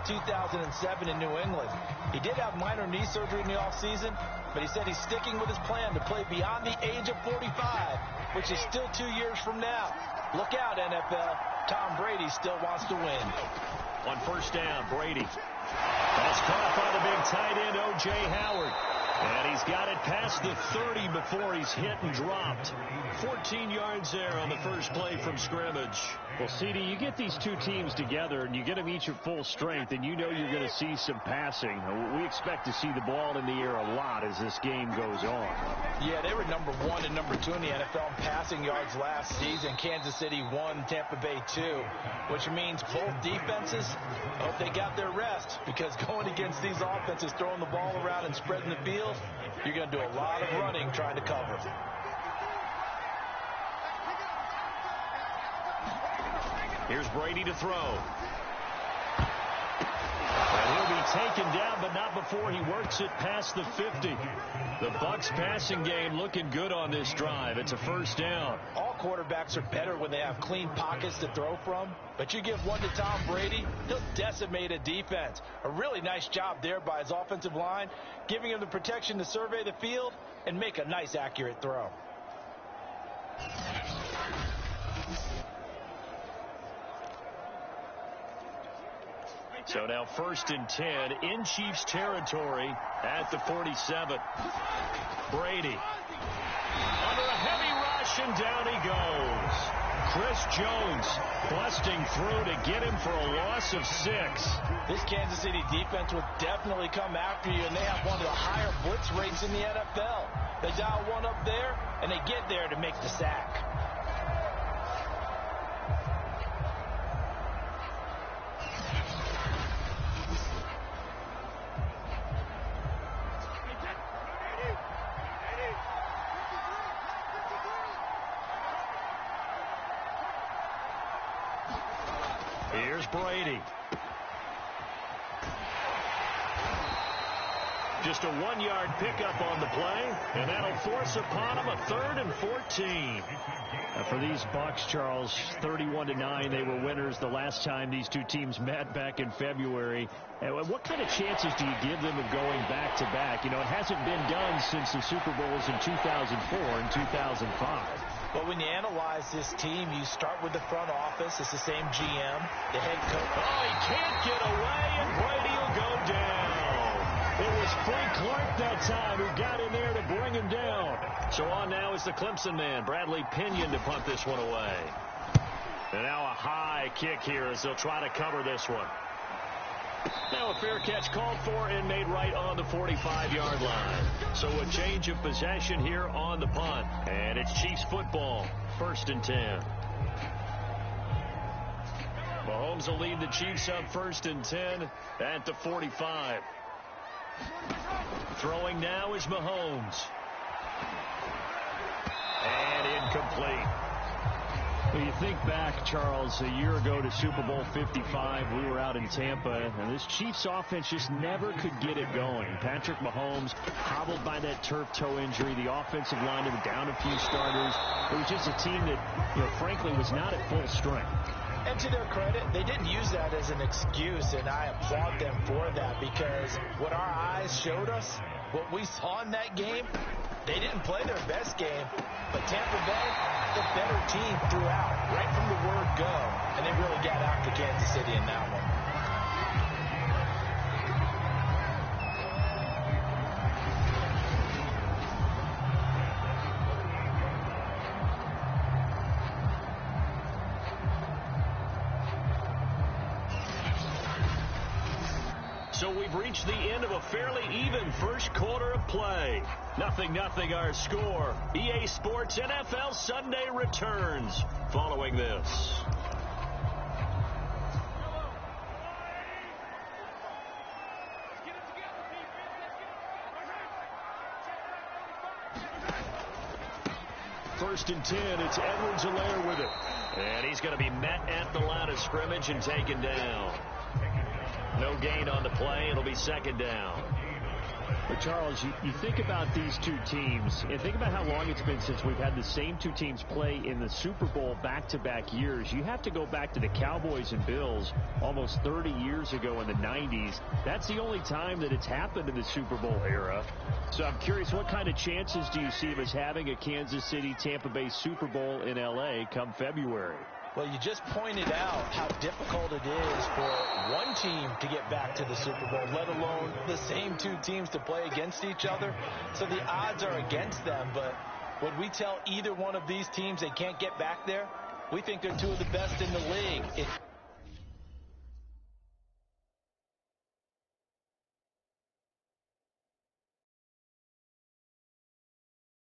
2007 in New England. He did have minor knee surgery in the offseason, but he said he's sticking with his plan to play beyond the age of 45, which is still 2 years from now. Look out, NFL. Tom Brady still wants to win. On first down, Brady. That's caught by the big tight end, O.J. Howard. And he's got it past the 30 before he's hit and dropped. 14 yards there on the first play from scrimmage. Well, CD, you get these two teams together and you get them each at full strength, and you know you're going to see some passing. We expect to see the ball in the air a lot as this game goes on. Yeah, they were number 1 and number 2 in the NFL in passing yards last season. Kansas City 1, Tampa Bay 2, which means both defenses, hope they got their rest, because going against these offenses, throwing the ball around and spreading the field, you're going to do a lot of running trying to cover. Here's Brady to throw. And he'll be taken down, but not before he works it past the 50. The Bucs passing game looking good on this drive. It's a first down. All quarterbacks are better when they have clean pockets to throw from, but you give one to Tom Brady, he'll decimate a defense. A really nice job there by his offensive line, giving him the protection to survey the field and make a nice, accurate throw. So now 1st and 10 in Chiefs territory at the 47. Brady under a heavy rush, and down he goes. Chris Jones busting through to get him for a loss of 6. This Kansas City defense will definitely come after you, and they have one of the higher blitz rates in the NFL. They dial one up there, and they get there to make the sack. Here's Brady. Just a 1-yard pickup on the play, and that'll force upon him a 3rd and 14. For these Bucs, Charles, 31-9, they were winners the last time these two teams met back in February. What kind of chances do you give them of going back-to-back? You know, it hasn't been done since the Super Bowls in 2004 and 2005. But when you analyze this team, you start with the front office. It's the same GM, the head coach. Oh, he can't get away, and Brady will go down. It was Frank Clark that time who got in there to bring him down. So on now is the Clemson man, Bradley Pinion, to punt this one away. And now a high kick here as they'll try to cover this one. Now a fair catch called for and made right on the 45-yard line. So a change of possession here on the punt. And it's Chiefs football, 1st and 10. Mahomes will lead the Chiefs up 1st and 10 at the 45. Throwing now is Mahomes. And incomplete. Well, you think back, Charles, a year ago to Super Bowl 55, we were out in Tampa, and this Chiefs offense just never could get it going. Patrick Mahomes hobbled by that turf toe injury. The offensive line, they were down a few starters. It was just a team that, frankly, was not at full strength. And to their credit, they didn't use that as an excuse, and I applaud them for that, because what our eyes showed us, what we saw in that game, they didn't play their best game, but Tampa Bay, the better team throughout, right from the word go, and they really got after Kansas City in that one. So we've reached the end of a fairly even first quarter of play. 0-0 our score. EA Sports NFL Sunday returns following this. First and 10, it's Edwards-Helaire with it. And he's going to be met at the line of scrimmage and taken down. No gain on the play. It'll be 2nd down. But Charles, you think about these two teams, and think about how long it's been since we've had the same two teams play in the Super Bowl back-to-back years. You have to go back to the Cowboys and Bills almost 30 years ago in the 90s. That's the only time that it's happened in the Super Bowl era. So I'm curious, what kind of chances do you see of us having a Kansas City-Tampa Bay Super Bowl in L.A. come February? Well, you just pointed out how difficult it is for one team to get back to the Super Bowl, let alone the same two teams to play against each other. So the odds are against them, but when we tell either one of these teams they can't get back there, we think they're two of the best in the league.